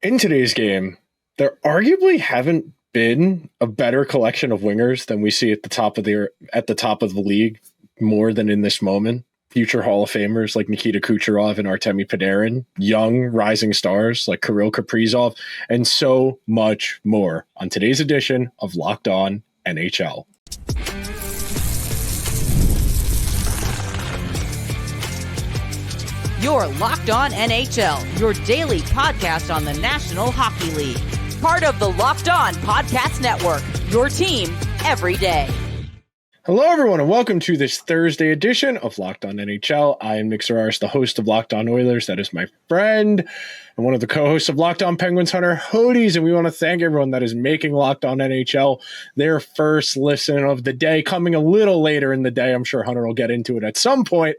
In today's game, there arguably haven't been a better collection of wingers than we see at the top of the league more than in this moment. Future Hall of Famers like Nikita Kucherov and Artemi Panarin, young rising stars like Kirill Kaprizov, and so much more on today's edition of Locked On NHL. You're Locked On NHL, your daily podcast on the National Hockey League. Part of the Locked On Podcast Network, your team every day. Hello, everyone, and welcome to this Thursday edition of Locked On NHL. I am Nick Zararis, the host of Locked On Oilers. That is my friend and one of the co-hosts of Locked On Penguins, Hunter Hodies. And we want to thank everyone that is making Locked On NHL their first listen of the day. Coming a little later in the day, I'm sure Hunter will get into it at some point.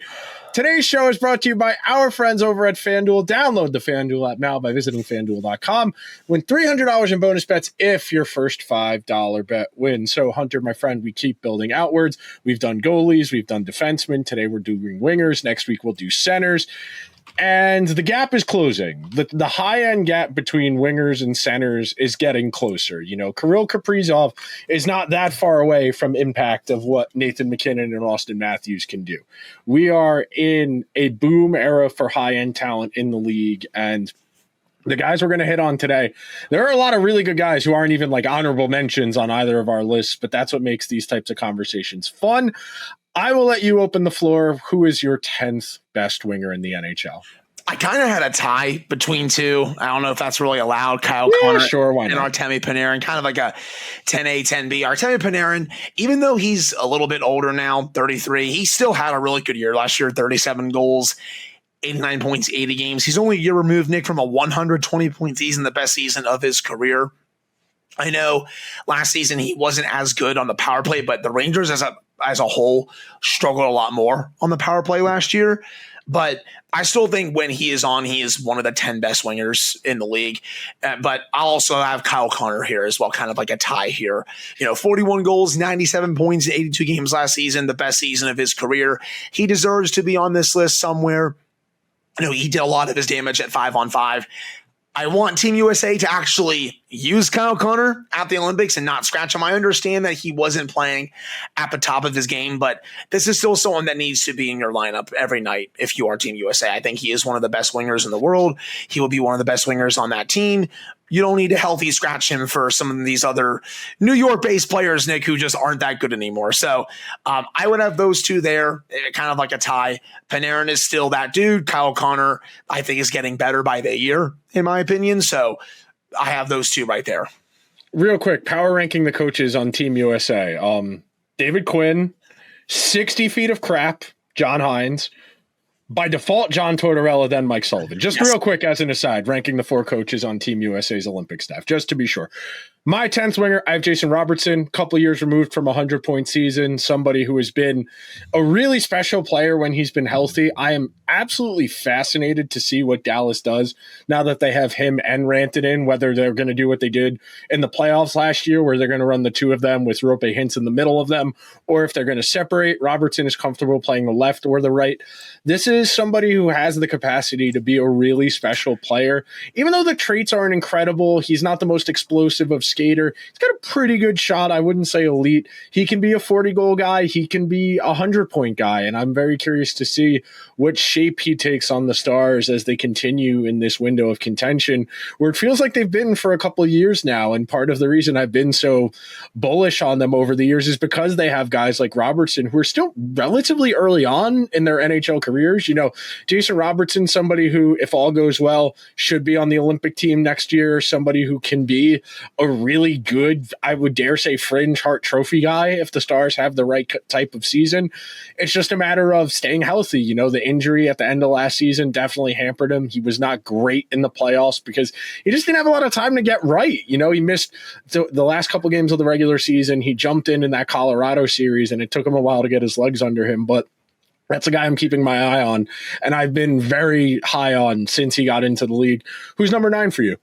Today's show is brought to you by our friends over at FanDuel. Download the FanDuel app now by visiting FanDuel.com. Win $300 in bonus bets if your first $5 bet wins. So, Hunter, my friend, we keep building outwards. We've done goalies. We've done defensemen. Today we're doing wingers. Next week we'll do centers. And the gap is closing. The high-end gap between wingers and centers is getting closer. You know, Kirill Kaprizov is not that far away from impact of what Nathan MacKinnon and Austin Matthews can do. We are in a boom era for high-end talent in the league, and the guys we're going to hit on today, there are a lot of really good guys who aren't even like honorable mentions on either of our lists, but that's what makes these types of conversations fun. I will let you open the floor. Who is your 10th best winger in the NHL? I kind of had a tie between two. I don't know if that's really allowed. Kyle Connor and Artemi Panarin, kind of like a 10A, 10B. Artemi Panarin, even though he's a little bit older now, 33, he still had a really good year last year, 37 goals, 89 points, 80 games. He's only a year removed, Nick, from a 120-point season, the best season of his career. I know last season he wasn't as good on the power play, but the Rangers as a whole struggled a lot more on the power play last year. But I still think when he is on, he is one of the 10 best wingers in the league. But I'll also have Kyle Connor here as well, kind of like a tie here. You know, 41 goals, 97 points, 82 games last season, the best season of his career. He deserves to be on this list somewhere. You know, he did a lot of his damage at 5-on-5. I want Team USA to actually use Kyle Connor at the Olympics and not scratch him. I understand that he wasn't playing at the top of his game, but this is still someone that needs to be in your lineup every night if you are Team USA. I think he is one of the best wingers in the world. He will be one of the best wingers on that team. You don't need to healthy scratch him for some of these other New York-based players, Nick, who just aren't that good anymore. So I would have those two there, kind of like a tie. Panarin is still that dude. Kyle Connor, I think, is getting better by the year, in my opinion. So I have those two right there. Real quick, power ranking the coaches on Team USA. David Quinn, 60 feet of crap, John Hines. By default, John Tortorella, then Mike Sullivan. Just real quick as an aside, ranking the four coaches on Team USA's Olympic staff, just to be sure. My 10th winger, I have Jason Robertson, a couple of years removed from a 100-point season, somebody who has been a really special player when he's been healthy. I am absolutely fascinated to see what Dallas does now that they have him and Rantanen, whether they're going to do what they did in the playoffs last year, where they're going to run the two of them with Roope Hintz in the middle of them, or if they're going to separate. Robertson is comfortable playing the left or the right. This is somebody who has the capacity to be a really special player. Even though the traits aren't incredible, he's not the most explosive of skater. He's got a pretty good shot. I wouldn't say elite. He can be a 40-goal guy. He can be a 100-point guy, and I'm very curious to see what shape he takes on the Stars as they continue in this window of contention, where it feels like they've been for a couple of years now, and part of the reason I've been so bullish on them over the years is because they have guys like Robertson who are still relatively early on in their NHL careers. You know, Jason Robertson, somebody who, if all goes well, should be on the Olympic team next year, somebody who can be a really good, I would dare say, fringe Hart Trophy guy if the Stars have the right type of season. It's just a matter of staying healthy. You know, the injury at the end of last season definitely hampered him. He was not great in the playoffs because he just didn't have a lot of time to get right. You know, he missed the last couple games of the regular season. He jumped in that Colorado series, and it took him a while to get his legs under him, but that's a guy I'm keeping my eye on, and I've been very high on since he got into the league. Who's number 9 for you?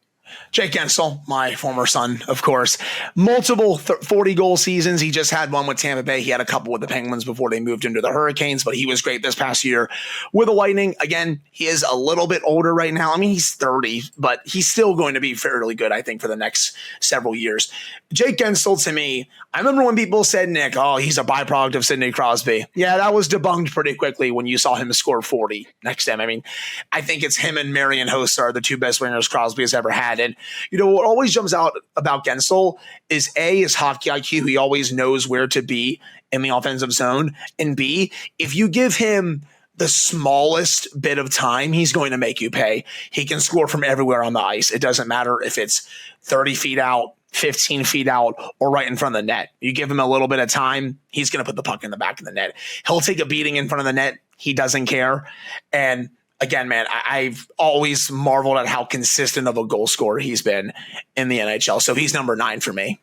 Jake Guentzel, my former son, of course. Multiple 40-goal seasons. He just had one with Tampa Bay. He had a couple with the Penguins before they moved into the Hurricanes, but he was great this past year with the Lightning. Again, he is a little bit older right now. I mean, he's 30, but he's still going to be fairly good, I think, for the next several years. Jake Guentzel, to me, I remember when people said, Nick, oh, he's a byproduct of Sidney Crosby. Yeah, that was debunked pretty quickly when you saw him score 40 next to him. I mean, I think it's him and Marian Hossa are the two best wingers Crosby has ever had. And, what always jumps out about Guentzel is A, his hockey IQ. He always knows where to be in the offensive zone. And B, if you give him the smallest bit of time, he's going to make you pay. He can score from everywhere on the ice. It doesn't matter if it's 30 feet out, 15 feet out, or right in front of the net. You give him a little bit of time, he's going to put the puck in the back of the net. He'll take a beating in front of the net. He doesn't care. And again, man, I've always marveled at how consistent of a goal scorer he's been in the NHL. So he's number 9 for me.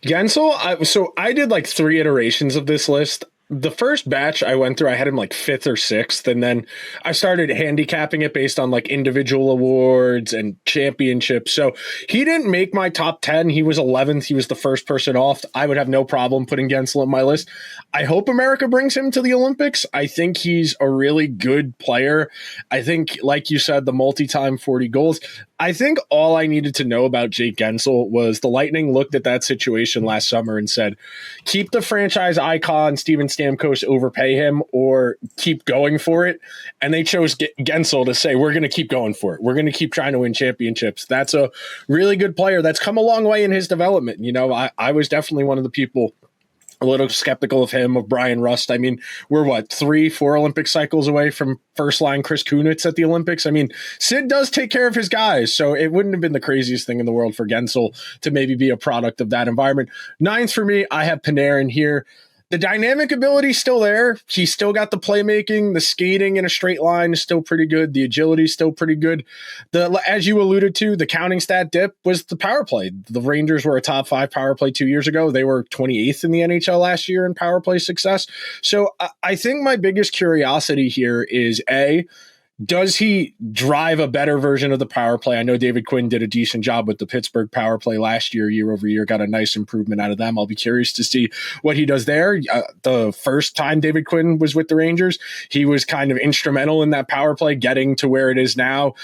Guentzel, so I did like 3 iterations of this list. The first batch I went through, I had him like 5th or 6th, and then I started handicapping it based on like individual awards and championships. So he didn't make my top 10. He was 11th. He was the first person off. I would have no problem putting Guentzel on my list. I hope America brings him to the Olympics. I think he's a really good player. I think, like you said, the multi-time 40 goals. I think all I needed to know about Jake Guentzel was the Lightning looked at that situation last summer and said, keep the franchise icon Steven Stamkos, overpay him, or keep going for it. And they chose Guentzel to say, we're going to keep going for it. We're going to keep trying to win championships. That's a really good player that's come a long way in his development. I was definitely one of the people a little skeptical of him, of Brian Rust. I mean, we're 3-4 Olympic cycles away from first line Chris Kunitz at the Olympics. I mean, Sid does take care of his guys, so it wouldn't have been the craziest thing in the world for Guentzel to maybe be a product of that environment. 9th for me, I have Panarin here. The dynamic ability is still there. He's still got the playmaking. The skating in a straight line is still pretty good. The agility is still pretty good. As you alluded to, the counting stat dip was the power play. The Rangers were a top 5 power play 2 years ago. They were 28th in the NHL last year in power play success. So I think my biggest curiosity here is A, does he drive a better version of the power play? I know David Quinn did a decent job with the Pittsburgh power play last year over year, got a nice improvement out of them. I'll be curious to see what he does there. The first time David Quinn was with the Rangers, he was kind of instrumental in that power play, getting to where it is now,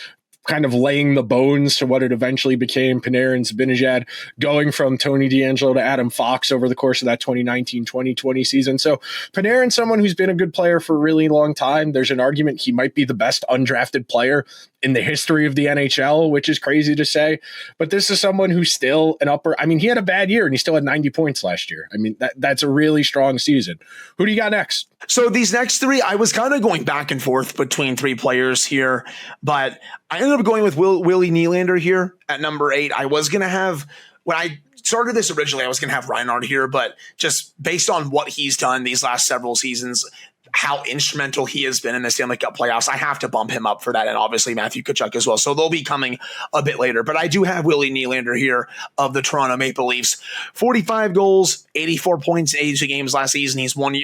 kind of laying the bones to what it eventually became. Panarin, Zibanejad, going from Tony DeAngelo to Adam Fox over the course of that 2019-2020 season. So Panarin, someone who's been a good player for a really long time. There's an argument he might be the best undrafted player in the history of the NHL, which is crazy to say. But this is someone who's still he had a bad year and he still had 90 points last year. I mean, that's a really strong season. Who do you got next? So these next 3, I was kind of going back and forth between 3 players here, but I ended up going with Willie Nylander here at number 8. I was going to have, when I started this originally, I was going to have Reinhart here, but just based on what he's done these last several seasons, how instrumental he has been in the Stanley Cup playoffs, I have to bump him up for that, and obviously Matthew Tkachuk as well. So they'll be coming a bit later. But I do have Willie Nylander here of the Toronto Maple Leafs. 45 goals, 84 points in 82 games last season. He's 1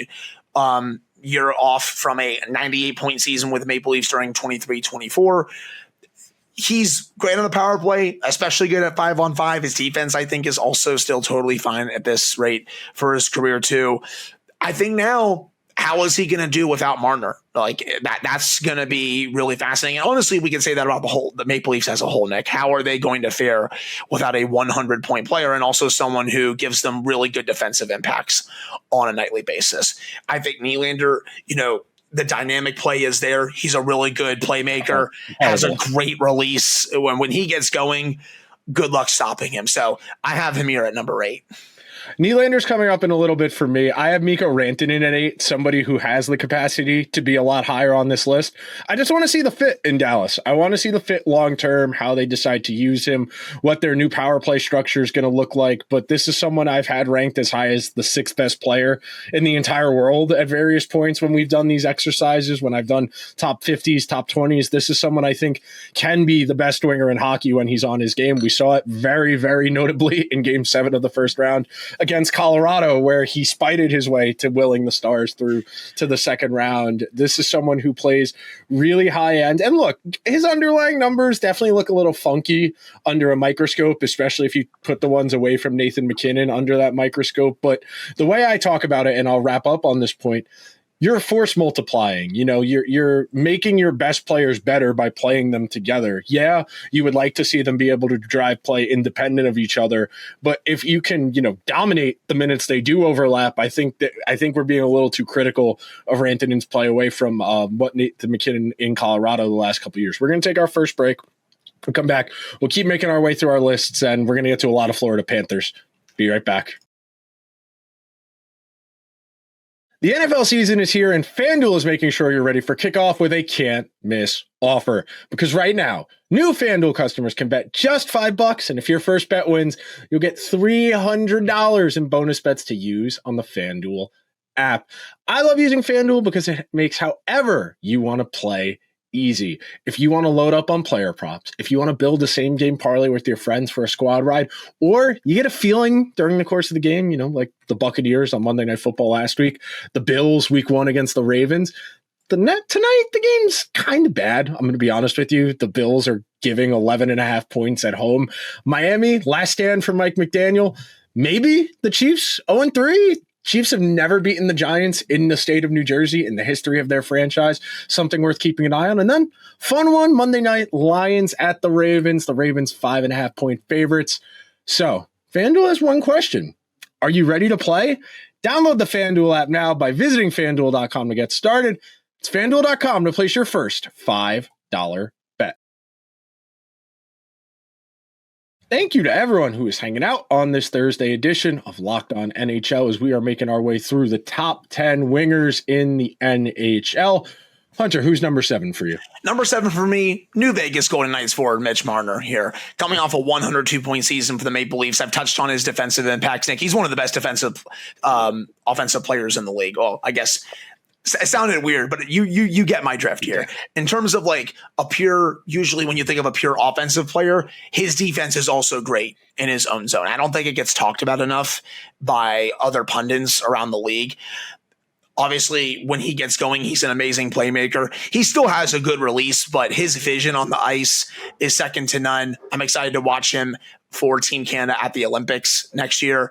year off from a 98-point season with the Maple Leafs during 23-24. He's great on the power play, especially good at 5-on-5. His defense, I think, is also still totally fine at this rate for his career too. I think now, how is he going to do without Marner? Like that's going to be really fascinating. And honestly, we can say that about the Maple Leafs as a whole, Nick. How are they going to fare without a 100-point player and also someone who gives them really good defensive impacts on a nightly basis? I think Nylander, the dynamic play is there. He's a really good playmaker, has a great release. When he gets going, good luck stopping him. So I have him here at number 8. Nylander's coming up in a little bit for me. I have Mikko Rantanen at 8, somebody who has the capacity to be a lot higher on this list. I just want to see the fit in Dallas. I want to see the fit long-term, how they decide to use him, what their new power play structure is going to look like. But this is someone I've had ranked as high as the 6th best player in the entire world at various points when we've done these exercises, when I've done top 50s, top 20s. This is someone I think can be the best winger in hockey when he's on his game. We saw it very, very notably in Game 7 of the first round against Colorado, where he spited his way to willing the Stars through to the second round. This is someone who plays really high end. And look, his underlying numbers definitely look a little funky under a microscope, especially if you put the ones away from Nathan MacKinnon under that microscope. But the way I talk about it, and I'll wrap up on this point, you're force multiplying. You know, you're making your best players better by playing them together. Yeah, you would like to see them be able to drive play independent of each other, but if you can, you know, dominate the minutes they do overlap, I think we're being a little too critical of Rantanen's play away from what Nathan MacKinnon in Colorado the last couple of years. We're going to take our first break. We'll come back. We'll keep making our way through our lists, and we're going to get to a lot of Florida Panthers. Be right back. The NFL season is here, and FanDuel is making sure you're ready for kickoff with a can't-miss offer. Because right now, new FanDuel customers can bet just $5, and if your first bet wins, you'll get $300 in bonus bets to use on the FanDuel app. I love using FanDuel because it makes however you want to play easy. If you want to load up on player props, if you want to build a same game parlay with your friends for a squad ride, or you get a feeling during the course of the game, you know, like the Buccaneers on Monday Night Football last week, the Bills week 1 against the Ravens. Tonight, the game's kind of bad. I'm going to be honest with you. The Bills are giving 11.5 points at home. Miami, last stand for Mike McDaniel. Maybe the Chiefs 0-3. Chiefs have never beaten the Giants in the state of New Jersey in the history of their franchise. Something worth keeping an eye on. And then, fun one, Monday night, Lions at the Ravens. The Ravens 5.5 point favorites. So, FanDuel has one question. Are you ready to play? Download the FanDuel app now by visiting FanDuel.com to get started. It's FanDuel.com to place your first $5 bet. Thank you to everyone who is hanging out on this Thursday edition of Locked On NHL as we are making our way through the top 10 wingers in the NHL. Hunter, who's number 7 for you? Number 7 for me, New Vegas Golden Knights forward Mitch Marner here. Coming off a 102-point season for the Maple Leafs. I've touched on his defensive impacts, Nick. He's one of the best defensive offensive players in the league. Well, I guess it sounded weird, but you get my drift here. In terms of like a pure, usually when you think of a pure offensive player, his defense is also great in his own zone. I don't think it gets talked about enough by other pundits around the league. Obviously, when he gets going, he's an amazing playmaker. He still has a good release, but his vision on the ice is second to none. I'm excited to watch him for Team Canada at the Olympics next year.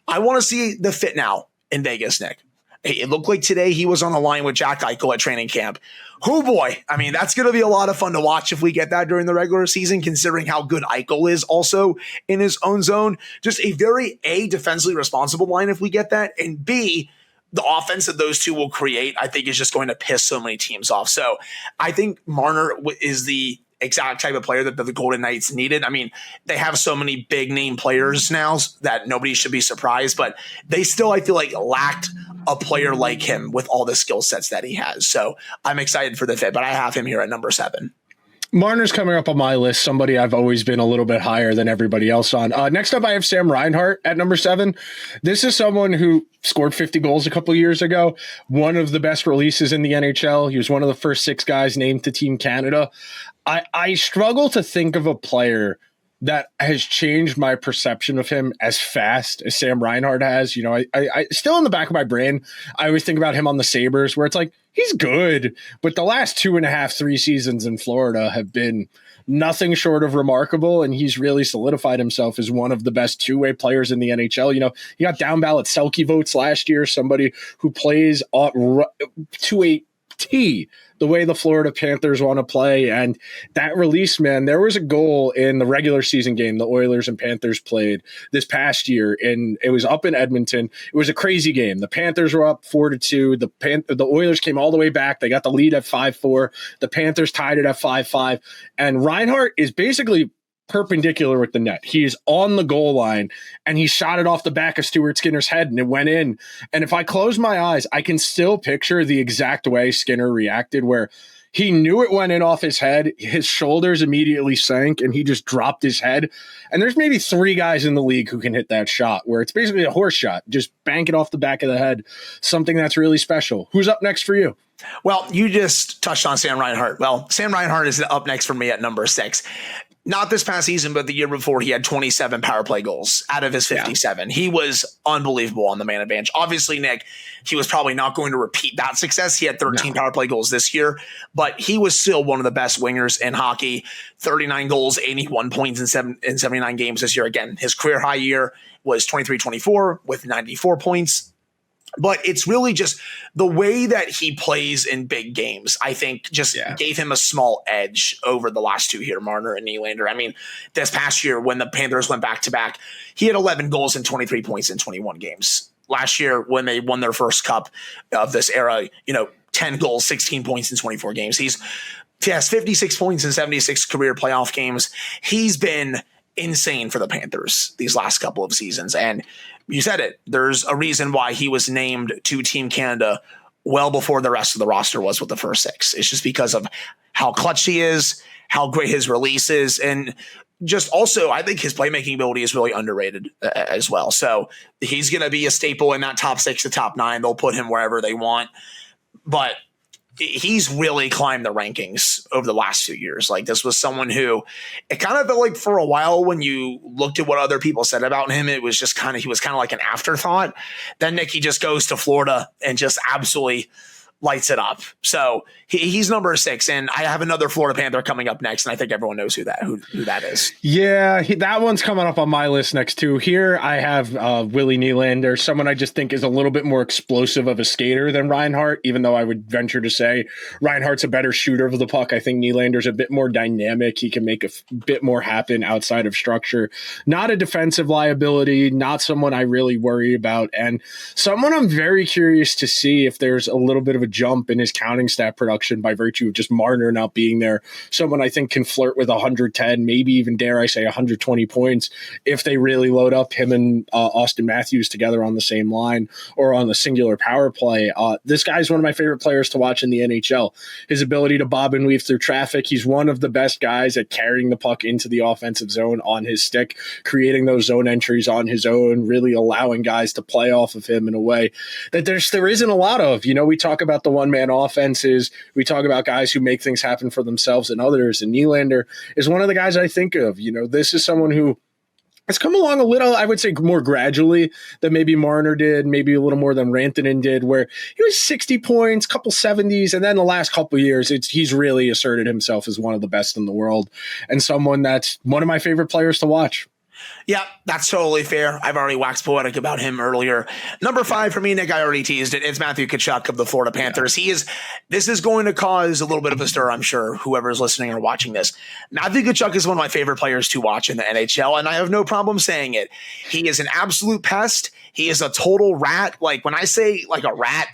I want to see the fit now in Vegas, Nick. It looked like today he was on the line with Jack Eichel at training camp. Oh boy. I mean, that's going to be a lot of fun to watch if we get that during the regular season, considering how good Eichel is also in his own zone. Just a very defensively responsible line if we get that. And B, the offense that those two will create, I think is just going to piss so many teams off. So I think Marner is the exact type of player that the Golden Knights needed. I mean, they have so many big name players now that nobody should be surprised, but they still, I feel like, lacked a player like him with all the skill sets that he has. So I'm excited for the fit, but I have him here at number 7. Marner's coming up on my list, somebody I've always been a little bit higher than everybody else on. Next up, I have Sam Reinhart at number 7. This is someone who scored 50 goals a couple of years ago, one of the best releases in the NHL. He was one of the first 6 guys named to Team Canada. I struggle to think of a player that has changed my perception of him as fast as Sam Reinhart has. You know, I still in the back of my brain, I always think about him on the Sabres, where it's like, he's good, but the last 2.5, 3 seasons in Florida have been nothing short of remarkable, and he's really solidified himself as one of the best two-way players in the NHL. You know, he got down ballot Selke votes last year, somebody who plays to a T the way the Florida Panthers want to play. And that release, man, there was a goal in the regular season game the Oilers and Panthers played this past year, and it was up in Edmonton. It was a crazy game. The Panthers were up 4-2. The Oilers came all the way back. They got the lead at 5-4. The Panthers tied it at 5-5. And Reinhart is basically perpendicular with the net. He is on the goal line, and he shot it off the back of Stuart Skinner's head, and it went in. And if I close my eyes, I can still picture the exact way Skinner reacted, where he knew it went in off his head. His shoulders immediately sank, and he just dropped his head. And there's maybe 3 guys in the league who can hit that shot, where it's basically a horse shot, just bank it off the back of the head, something that's really special. Who's up next for you? Well, you just touched on Sam Reinhart. Well, Sam Reinhart is up next for me at number 6. not this past season, but the year before, he had 27 power play goals out of his 57. Yeah. He was unbelievable on the man advantage. Obviously, Nick, he was probably not going to repeat that success. He had 13 power play goals this year, but he was still one of the best wingers in hockey. 39 goals, 81 points in 79 games this year. Again, his career high year was 23-24 with 94 points. But it's really just the way that he plays in big games, I think, just gave him a small edge over the last two here, Marner and Nylander. I mean, this past year when the Panthers went back-to-back, he had 11 goals and 23 points in 21 games. Last year when they won their first cup of this era, 10 goals, 16 points in 24 games. He has 56 points in 76 career playoff games. He's been insane for the Panthers these last couple of seasons. And you said it. There's a reason why he was named to Team Canada well before the rest of the roster was with the first six. It's just because of how clutch he is, how great his release is, and just also I think his playmaking ability is really underrated as well. So he's going to be a staple in that top 6 to top 9. They'll put him wherever they want. But he's really climbed the rankings over the last 2 years. Like, this was someone who it kind of felt like for a while when you looked at what other people said about him, it was just he was kind of like an afterthought. Then Nick, he just goes to Florida and just absolutely lights it up. So he's number 6, and I have another Florida Panther coming up next, and I think everyone knows who that is. Yeah, that one's coming up on my list next too. Here I have Willie Nylander, someone I just think is a little bit more explosive of a skater than Reinhart, even though I would venture to say Reinhart's a better shooter of the puck. I think Nylander's a bit more dynamic. He can make a bit more happen outside of structure. Not a defensive liability, not someone I really worry about, and someone I'm very curious to see if there's a little bit of a jump in his counting stat production by virtue of just Marner not being there. Someone I think can flirt with 110, maybe even dare I say 120 points if they really load up him and Austin Matthews together on the same line or on the singular power play. This guy's one of my favorite players to watch in the NHL. His ability to bob and weave through traffic. He's one of the best guys at carrying the puck into the offensive zone on his stick, creating those zone entries on his own, really allowing guys to play off of him in a way that there isn't a lot of. We talk about the one-man offenses. We talk about guys who make things happen for themselves and others, and Nylander is one of the guys I think of. This is someone who has come along a little, I would say, more gradually than maybe Marner did, maybe a little more than Rantanen did, where he was 60 points, couple 70s, and then the last couple of years, he's really asserted himself as one of the best in the world and someone that's one of my favorite players to watch. Yeah, that's totally fair. I've already waxed poetic about him earlier. Number 5 for me, Nick, I already teased it. It's Matthew Tkachuk of the Florida Panthers. This is going to cause a little bit of a stir, I'm sure, whoever's listening or watching this. Matthew Tkachuk is one of my favorite players to watch in the NHL, and I have no problem saying it. He is an absolute pest. He is a total rat. Like, when I say like a rat,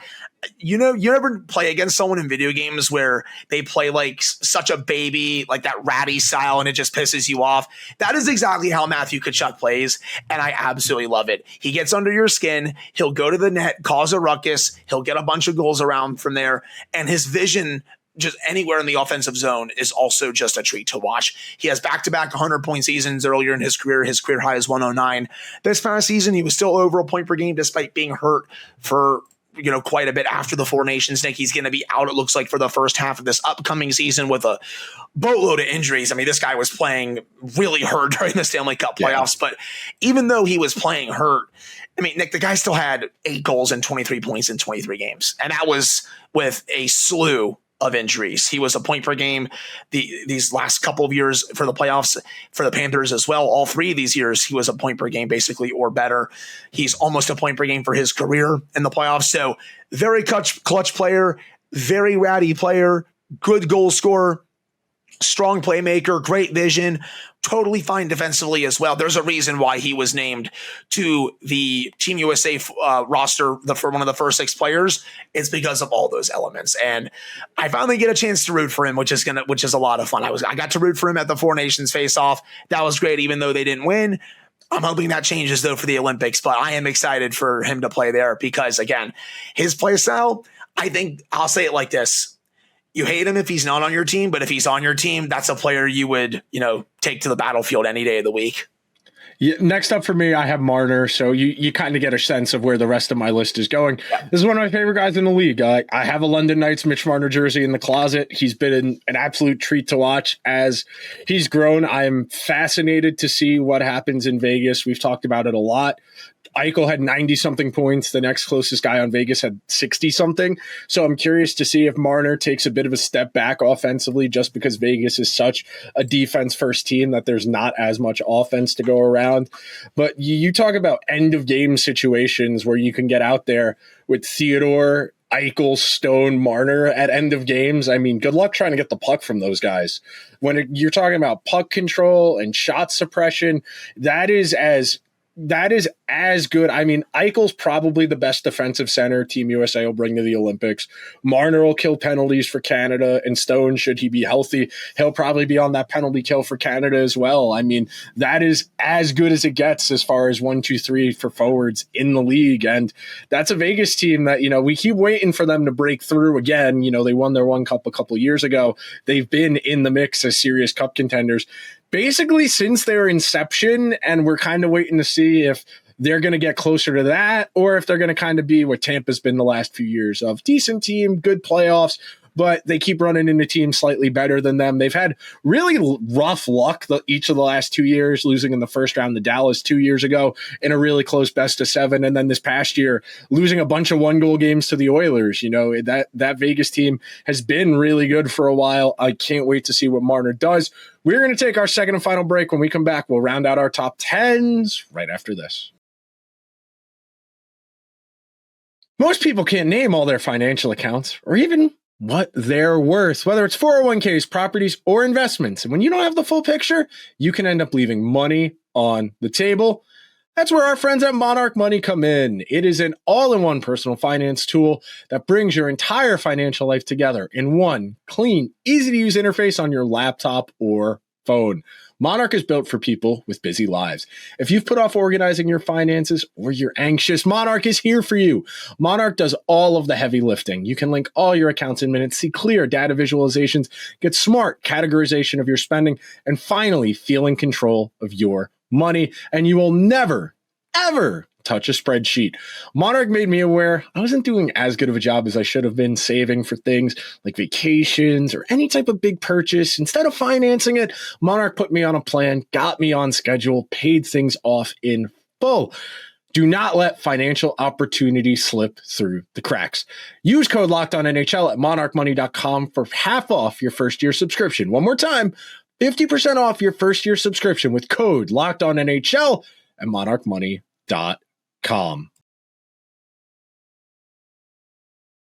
you ever play against someone in video games where they play like such a baby, like that ratty style, and it just pisses you off? That is exactly how Matthew Tkachuk plays, and I absolutely love it. He gets under your skin. He'll go to the net, cause a ruckus. He'll get a bunch of goals around from there, and his vision just anywhere in the offensive zone is also just a treat to watch. He has back-to-back 100-point seasons earlier in his career. His career high is 109. This past season, he was still over a point per game despite being hurt for quite a bit after the Four Nations. Nick, he's going to be out, it looks like, for the first half of this upcoming season with a boatload of injuries. I mean, this guy was playing really hurt during the Stanley Cup playoffs, but even though he was playing hurt, I mean, Nick, the guy still had 8 goals and 23 points in 23 games, and that was with a slew of injuries. He was a point per game these last couple of years for the playoffs for the Panthers as well. All 3 of these years, he was a point per game basically or better. He's almost a point per game for his career in the playoffs. So very clutch player, very ratty player, good goal scorer, strong playmaker, great vision, totally fine defensively as well. There's a reason why he was named to the Team USA roster for one of the first 6 players. It's because of all those elements. And I finally get a chance to root for him, which is a lot of fun. I got to root for him at the Four Nations face-off. That was great, even though they didn't win. I'm hoping that changes, though, for the Olympics, but I am excited for him to play there because, again, his play style, I think I'll say it like this. You hate him if he's not on your team, but if he's on your team, that's a player you would, take to the battlefield any day of the week. Yeah, next up for me, I have Marner. So you kind of get a sense of where the rest of my list is going. Yeah. This is one of my favorite guys in the league. I have a London Knights Mitch Marner jersey in the closet. He's been an absolute treat to watch as he's grown. I'm fascinated to see what happens in Vegas. We've talked about it a lot. Eichel had 90-something points. The next closest guy on Vegas had 60-something. So I'm curious to see if Marner takes a bit of a step back offensively just because Vegas is such a defense-first team that there's not as much offense to go around. But you talk about end-of-game situations where you can get out there with Theodore, Eichel, Stone, Marner at end of games. I mean, good luck trying to get the puck from those guys. When you're talking about puck control and shot suppression, that is as good. I mean, Eichel's probably the best defensive center Team USA will bring to the Olympics. Marner will kill penalties for Canada, and Stone, should he be healthy, he'll probably be on that penalty kill for Canada as well. I mean, that is as good as it gets as far as 1, 2, 3 for forwards in the league. And that's a Vegas team that, we keep waiting for them to break through again. They won their one cup a couple of years ago. They've been in the mix as serious cup contenders basically since their inception, and we're kind of waiting to see if they're going to get closer to that or if they're going to kind of be what Tampa's been the last few years of decent team, good playoffs, but they keep running into teams slightly better than them. They've had really rough luck each of the last 2 years, losing in the first round to Dallas 2 years ago in a really close best of 7. And then this past year, losing a bunch of 1-goal games to the Oilers. That Vegas team has been really good for a while. I can't wait to see what Marner does. We're going to take our second and final break. When we come back, we'll round out our top 10s right after this. Most people can't name all their financial accounts or even what they're worth, whether it's 401ks, properties, or investments. And when you don't have the full picture, you can end up leaving money on the table. That's where our friends at Monarch Money come in. It is an all-in-one personal finance tool that brings your entire financial life together in one clean, easy-to-use interface on your laptop or phone. Monarch is built for people with busy lives. If you've put off organizing your finances or you're anxious, Monarch is here for you. Monarch does all of the heavy lifting. You can link all your accounts in minutes, see clear data visualizations, get smart categorization of your spending, and finally feel in control of your money. And you will never, ever touch a spreadsheet. Monarch made me aware I wasn't doing as good of a job as I should have been saving for things like vacations or any type of big purchase. Instead of financing it, Monarch put me on a plan, got me on schedule, paid things off in full. Do not let financial opportunities slip through the cracks. Use code LOCKEDONNHL at monarchmoney.com for half off your first year subscription. One more time, 50% off your first year subscription with code LOCKEDONNHL at monarchmoney.com.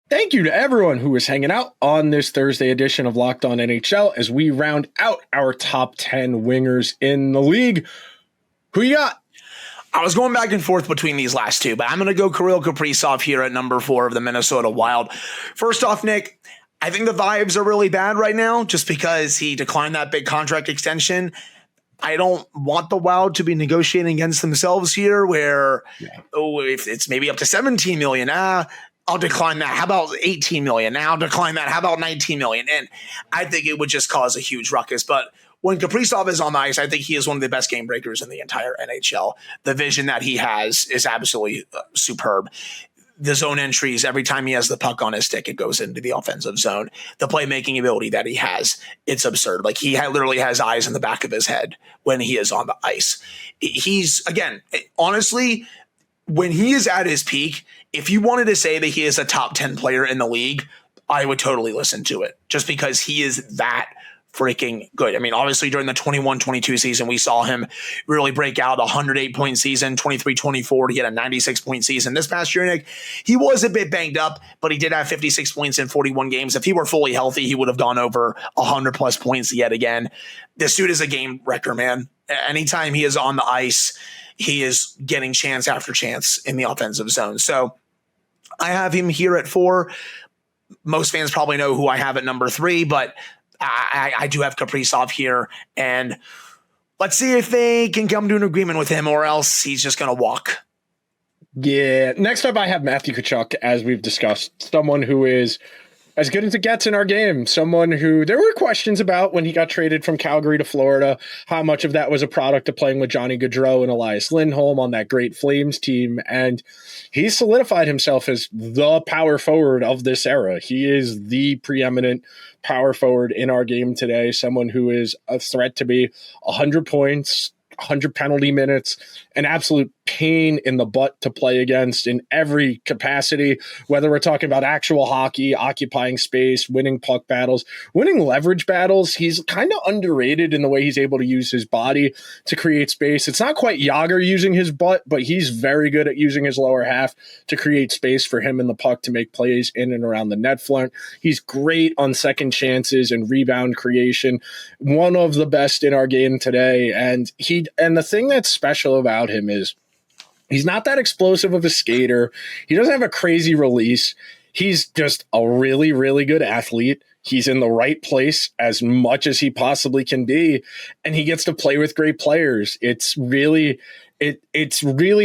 Thank you to everyone who was hanging out on this Thursday edition of Locked On NHL as we round out our top 10 wingers in the league. Who you got? I was going back and forth between these last two, but I'm going to go Kirill Kaprizov here at number 4 of the Minnesota Wild. First off, Nick, I think the vibes are really bad right now just because he declined that big contract extension. I don't want the Wild to be negotiating against themselves here where, if it's maybe up to $17 million, I'll decline that. How about $18 million? Now I'll decline that. How about $19 million? And I think it would just cause a huge ruckus. But when Kaprizov is on the ice, I think he is one of the best game breakers in the entire NHL. The vision that he has is absolutely superb. The zone entries, every time he has the puck on his stick, it goes into the offensive zone. The playmaking ability that he has, it's absurd. Like he literally has eyes in the back of his head when he is on the ice. He's, again, honestly, when he is at his peak, if you wanted to say that he is a top 10 player in the league, I would totally listen to it just because he is that freaking good. I mean, obviously during the 21-22 season, we saw him really break out, a 108-point season, 23-24 to get a 96-point season. This past year, Nick, he was a bit banged up, but he did have 56 points in 41 games. If he were fully healthy, he would have gone over 100-plus points yet again. This dude is a game wrecker, man. Anytime he is on the ice, he is getting chance after chance in the offensive zone. So I have him here at 4. Most fans probably know who I have at number 3, but I do have Kaprizov here, and let's see if they can come to an agreement with him, or else he's just going to walk. Yeah. Next up, I have Matthew Tkachuk, as we've discussed, someone who is as good as it gets in our game. Someone who there were questions about when he got traded from Calgary to Florida, how much of that was a product of playing with Johnny Gaudreau and Elias Lindholm on that great Flames team. And he solidified himself as the power forward of this era. He is the preeminent power forward in our game today, someone who is a threat to be 100 points, 100 penalty minutes, an absolute pain in the butt to play against in every capacity, whether we're talking about actual hockey, occupying space, winning puck battles, winning leverage battles. He's kind of underrated in the way he's able to use his body to create space. It's not quite Jágr using his butt, but he's very good at using his lower half to create space for him and the puck to make plays in and around the net front. He's great on second chances and rebound creation. One of the best in our game today. And the thing that's special about him is he's not that explosive of a skater. He doesn't have a crazy release. He's just a really, really good athlete. He's in the right place as much as he possibly can be, and he gets to play with great players. It's really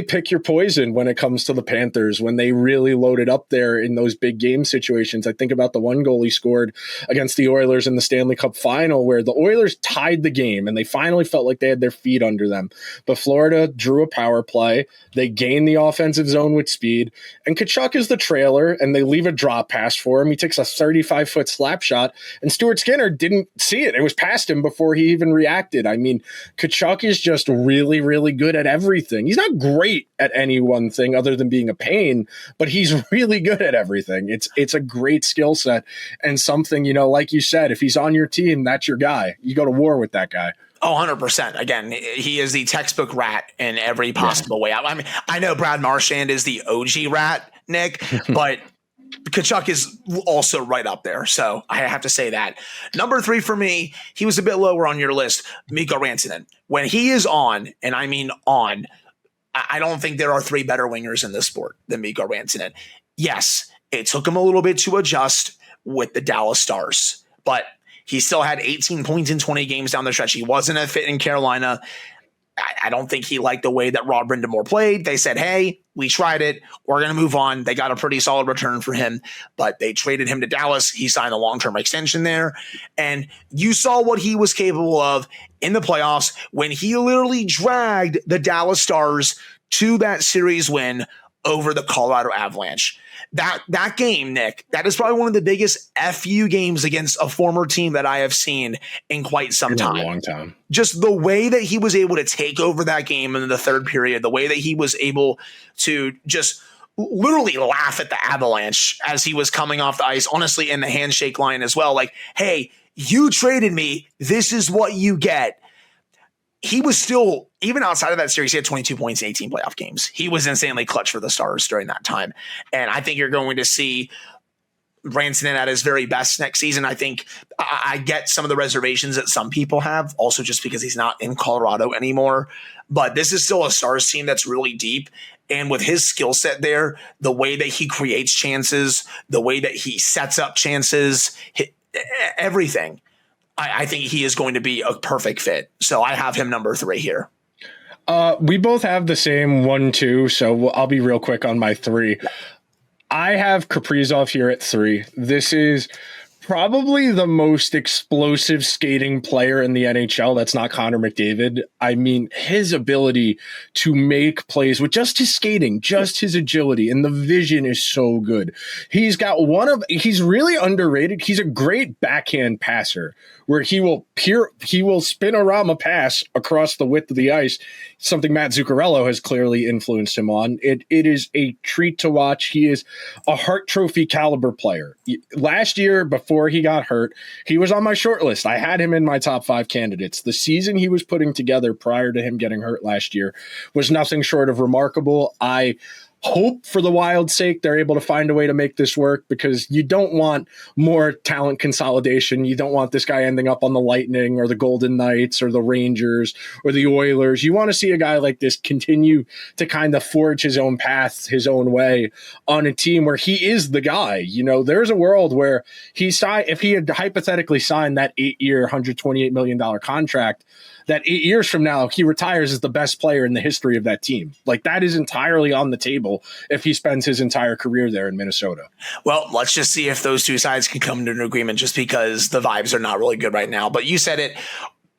pick your poison when it comes to the Panthers, when they really loaded up there in those big game situations. I think about the one goal he scored against the Oilers in the Stanley Cup final, where the Oilers tied the game and they finally felt like they had their feet under them. But Florida drew a power play. They gained the offensive zone with speed, and Tkachuk is the trailer, and they leave a drop pass for him. He takes a 35-foot slap shot, and Stuart Skinner didn't see it. It was past him before he even reacted. I mean, Tkachuk is just really, really good at everything. He's not great at any one thing other than being a pain, but he's really good at everything. It's a great skill set, and something, like you said, if he's on your team, that's your guy. You go to war with that guy. Oh, 100%. Again, he is the textbook rat in every possible way. I mean, I know Brad Marchand is the OG rat, Nick, but Tkachuk is also right up there. So I have to say that. Number 3 for me, he was a bit lower on your list, Mikko Rantanen. When he is on, and I mean on, I don't think there are 3 better wingers in this sport than Mikko Rantanen. Yes, it took him a little bit to adjust with the Dallas Stars, but he still had 18 points in 20 games down the stretch. He wasn't a fit in Carolina. I don't think he liked the way that Rod Brind'Amour played. They said, hey, we tried it. We're going to move on. They got a pretty solid return for him, but they traded him to Dallas. He signed a long-term extension there. And you saw what he was capable of in the playoffs when he literally dragged the Dallas Stars to that series win over the Colorado Avalanche. That game, Nick, that is probably one of the biggest FU games against a former team that I have seen in quite some time. A long time. Just the way that he was able to take over that game in the third period, the way that he was able to just literally laugh at the Avalanche as he was coming off the ice, honestly, in the handshake line as well. Like, hey, you traded me. This is what you get. He was still, even outside of that series, he had 22 points in 18 playoff games. He was insanely clutch for the Stars during that time. And I think you're going to see Rantanen at his very best next season. I think I get some of the reservations that some people have, also just because he's not in Colorado anymore. But this is still a Stars team that's really deep. And with his skill set there, the way that he creates chances, the way that he sets up chances, everything, I think he is going to be a perfect fit. So I have him number 3 here. We both have the same 1-2, so I'll be real quick on my 3. I have Kaprizov here at 3. This is probably the most explosive skating player in the NHL. That's not Connor McDavid. I mean, his ability to make plays with just his skating, just his agility, and the vision is so good. He's really underrated. He's a great backhand passer where he will spinorama pass across the width of the ice, something Matt Zuccarello has clearly influenced him on. It is a treat to watch. He is a Hart Trophy caliber player. Last year, before he got hurt, he was on my short list. I had him in my top 5 candidates. The season he was putting together prior to him getting hurt last year was nothing short of remarkable. I hope for the Wild's sake they're able to find a way to make this work, because you don't want more talent consolidation. You don't want this guy ending up on the Lightning or the Golden Knights or the Rangers or the Oilers. You want to see a guy like this continue to kind of forge his own path, his own way on a team where he is the guy. There's a world where if he had hypothetically signed that 8-year, $128 million contract that 8 years from now, he retires as the best player in the history of that team. Like, that is entirely on the table if he spends his entire career there in Minnesota. Well, let's just see if those two sides can come to an agreement, just because the vibes are not really good right now. But you said it.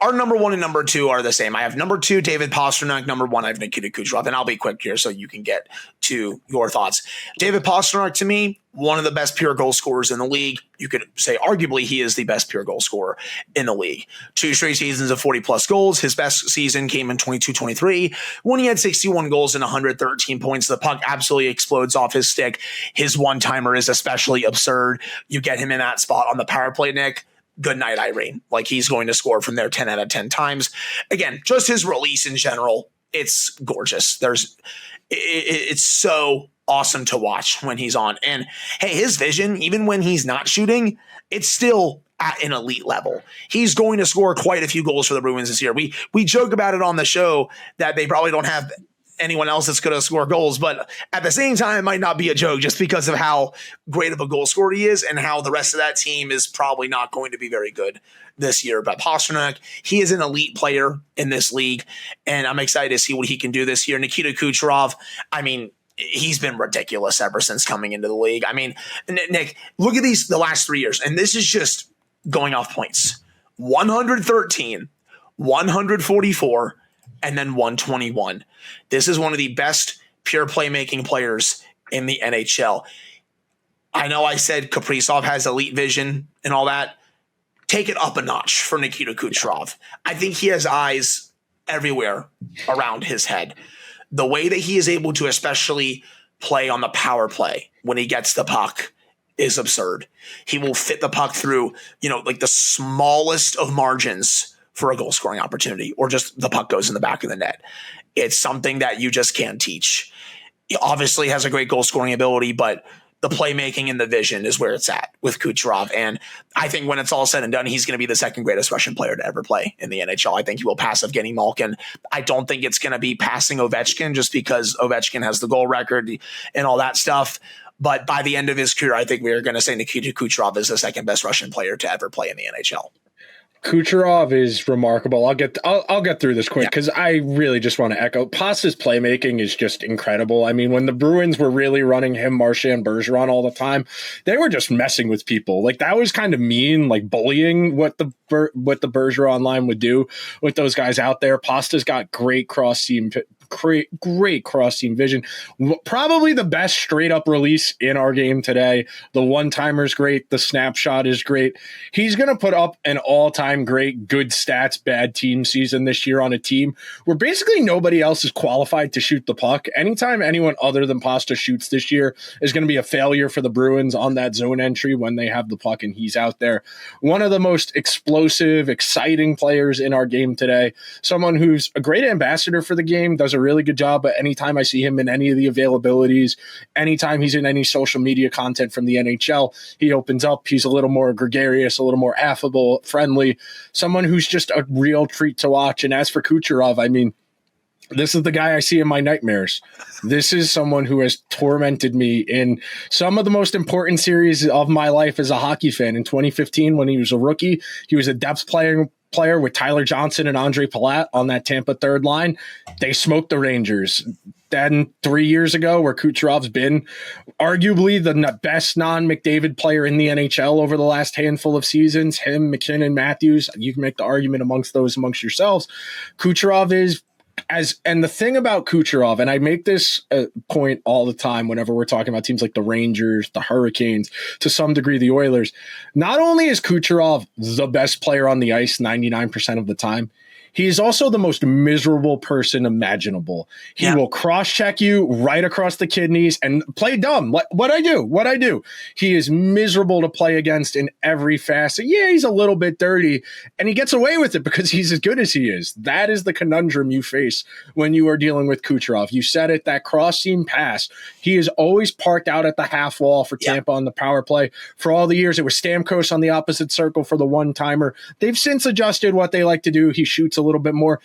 Our number 1 and number 2 are the same. I have number 2, David Pastrnak. Number 1, I have Nikita Kucherov. And I'll be quick here so you can get to your thoughts. David Pastrnak, to me, one of the best pure goal scorers in the league. You could say arguably he is the best pure goal scorer in the league. 2 straight seasons of 40-plus goals. His best season came in 22-23 when he had 61 goals and 113 points. The puck absolutely explodes off his stick. His one-timer is especially absurd. You get him in that spot on the power play, Nick. Good night, Irene. Like, he's going to score from there 10 out of 10 times. Again, just his release in general, it's gorgeous. It's so awesome to watch when he's on. And hey, his vision, even when he's not shooting, it's still at an elite level. He's going to score quite a few goals for the Bruins this year. We joke about it on the show that they probably don't have anyone else that's going to score goals, but at the same time, it might not be a joke just because of how great of a goal scorer he is and how the rest of that team is probably not going to be very good this year. But Pastrnak, he is an elite player in this league, and I'm excited to see what he can do this year. Nikita Kucherov, I mean, he's been ridiculous ever since coming into the league. I mean, Nick, look at the last 3 years, and this is just going off points. 113, 144, and then 121. This is one of the best pure playmaking players in the NHL. I know I said Kaprizov has elite vision and all that. Take it up a notch for Nikita Kucherov. I think he has eyes everywhere around his head. The way that he is able to especially play on the power play when he gets the puck is absurd. He will fit the puck through, like the smallest of margins for a goal scoring opportunity, or just the puck goes in the back of the net. It's something that you just can't teach. He obviously has a great goal scoring ability, but the playmaking and the vision is where it's at with Kucherov. And I think when it's all said and done, he's going to be the second greatest Russian player to ever play in the NHL. I think he will pass Evgeny Malkin. I don't think it's going to be passing Ovechkin just because Ovechkin has the goal record and all that stuff. But by the end of his career, I think we are going to say Nikita Kucherov is the second best Russian player to ever play in the NHL. Kucherov is remarkable. I'll get through this quick because I really just want to echo Pasta's playmaking is just incredible. I mean, when the Bruins were really running him, Marchand, Bergeron all the time, they were just messing with people. Like, that was kind of mean, like bullying what the Bergeron line would do with those guys out there. Pasta's got great cross-team vision. Probably the best straight up release in our game today. The one-timer is great. The snapshot is great. He's going to put up an all-time great good stats, bad team season this year on a team where basically nobody else is qualified to shoot the puck. Anytime anyone other than Pasta shoots this year is going to be a failure for the Bruins on that zone entry when they have the puck and he's out there. One of the most explosive, exciting players in our game today. Someone who's a great ambassador for the game, does a really good job, but anytime I see him in any of the availabilities, anytime he's in any social media content from the NHL, he opens up. He's a little more gregarious, a little more affable, friendly, someone who's just a real treat to watch. And as for Kucherov, I mean, this is the guy I see in my nightmares. This is someone who has tormented me in some of the most important series of my life as a hockey fan. In 2015, when he was a rookie, he was a depth player with Tyler Johnson and Andre Palat on that Tampa third line. They smoked the Rangers. Then 3 years ago, where Kucherov's been arguably the best non-McDavid player in the NHL over the last handful of seasons, him, McKinnon, Matthews, you can make the argument amongst yourselves. Kucherov is and the thing about Kucherov, and I make this point all the time whenever we're talking about teams like the Rangers, the Hurricanes, to some degree the Oilers, not only is Kucherov the best player on the ice 99% of the time, he is also the most miserable person imaginable. He will cross-check you right across the kidneys and play dumb. What I do. He is miserable to play against in every facet. Yeah, he's a little bit dirty, and he gets away with it because he's as good as he is. That is the conundrum you face when you are dealing with Kucherov. You said it, that cross-seam pass. He is always parked out at the half wall for Tampa on the power play. For all the years, it was Stamkos on the opposite circle for the one-timer. They've since adjusted what they like to do. He shoots a little bit more.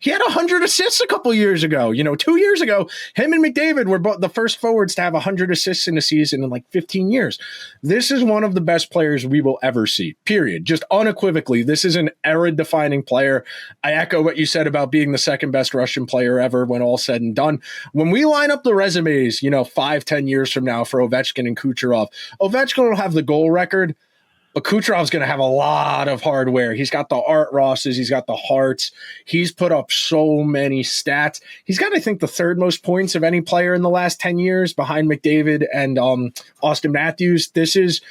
He had 100 assists a couple years ago. 2 years ago, him and McDavid were both the first forwards to have 100 assists in a season in like 15 years. This is one of the best players we will ever see, period. Just unequivocally, this is an era-defining player. I echo what you said about being the second best Russian player ever when all said and done. When we line up the resumes, 5-10 years from now for Ovechkin and Kucherov, Ovechkin will have the goal record, but Kucherov's going to have a lot of hardware. He's got the Art Rosses. He's got the Harts. He's put up so many stats. He's got, I think, the third most points of any player in the last 10 years behind McDavid and Austin Matthews. This is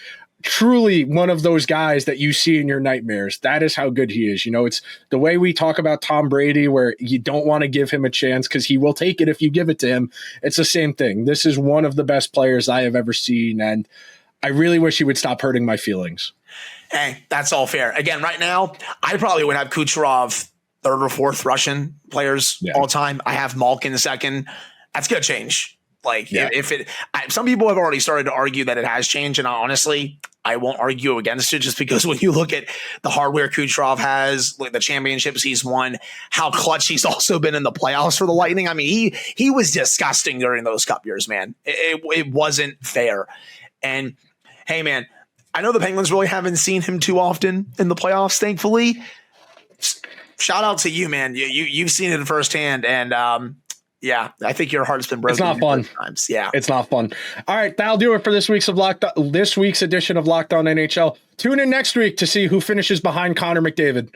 truly one of those guys that you see in your nightmares. That is how good he is. It's the way we talk about Tom Brady, where you don't want to give him a chance because he will take it if you give it to him. It's the same thing. This is one of the best players I have ever seen, and I really wish he would stop hurting my feelings. Hey, that's all fair. Again, right now, I probably would have Kucherov third or fourth Russian players all time. I have Malkin second. That's going to change. Some people have already started to argue that it has changed, and honestly, I won't argue against it just because when you look at the hardware Kucherov has, like the championships he's won, how clutch he's also been in the playoffs for the Lightning. I mean, he was disgusting during those cup years, man. It wasn't fair. And hey, man, I know the Penguins really haven't seen him too often in the playoffs, thankfully. Shout out to you, man. You've seen it firsthand, and I think your heart's been broken. It's not fun. Times. Yeah, it's not fun. All right, that'll do it for this week's edition of Locked On NHL. Tune in next week to see who finishes behind Connor McDavid.